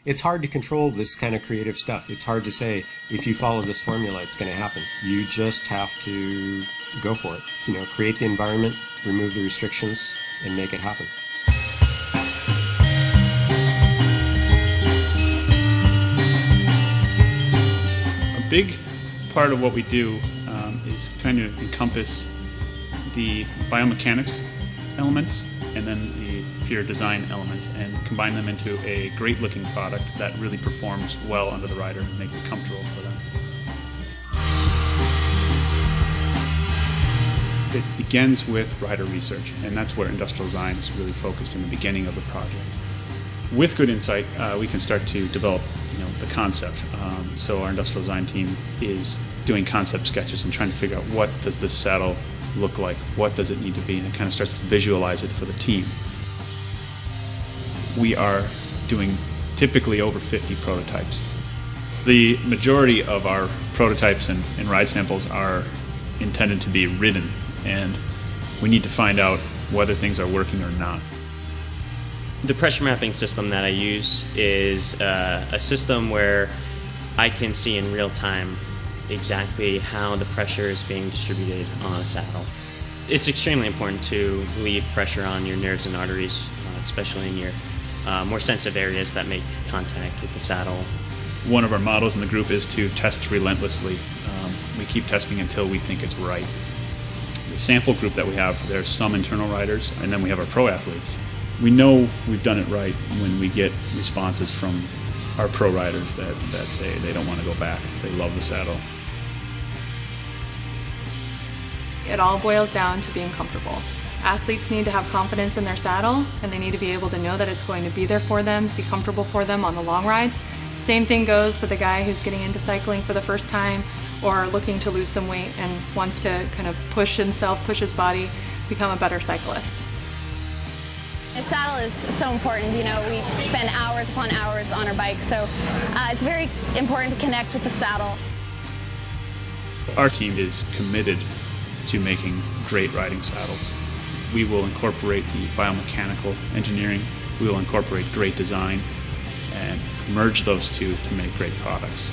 It's hard to control this kind of creative stuff. It's hard to say, if you follow this formula, it's going to happen. You just have to go for it. You know, create the environment, remove the restrictions, and make it happen. A big part of what we do is kind of encompass the biomechanics elements and then the pure design elements and combine them into a great looking product that really performs well under the rider and makes it comfortable for them. It begins with rider research, and that's where industrial design is really focused in the beginning of the project. With good insight, we can start to develop the concept. So our industrial design team is doing concept sketches and trying to figure out what does this saddle look like, what does it need to be, and it kind of starts to visualize it for the team. We are doing typically over 50 prototypes. The majority of our prototypes and ride samples are intended to be ridden, and we need to find out whether things are working or not. The pressure mapping system that I use is a system where I can see in real time exactly how the pressure is being distributed on a saddle. It's extremely important to leave pressure on your nerves and arteries, especially in your more sensitive areas that make contact with the saddle. One of our mottos in the group is to test relentlessly. We keep testing until we think it's right. The sample group that we have, there's some internal riders, and then we have our pro athletes. We know we've done it right when we get responses from our pro riders that say they don't want to go back. They love the saddle. It all boils down to being comfortable. Athletes need to have confidence in their saddle, and they need to be able to know that it's going to be there for them, be comfortable for them on the long rides. Same thing goes for the guy who's getting into cycling for the first time or looking to lose some weight and wants to kind of push himself, push his body, become a better cyclist. The saddle is so important. We spend hours upon hours on our bike, so it's very important to connect with the saddle. Our team is committed to making great riding saddles. We will incorporate the biomechanical engineering, we will incorporate great design, and merge those two to make great products.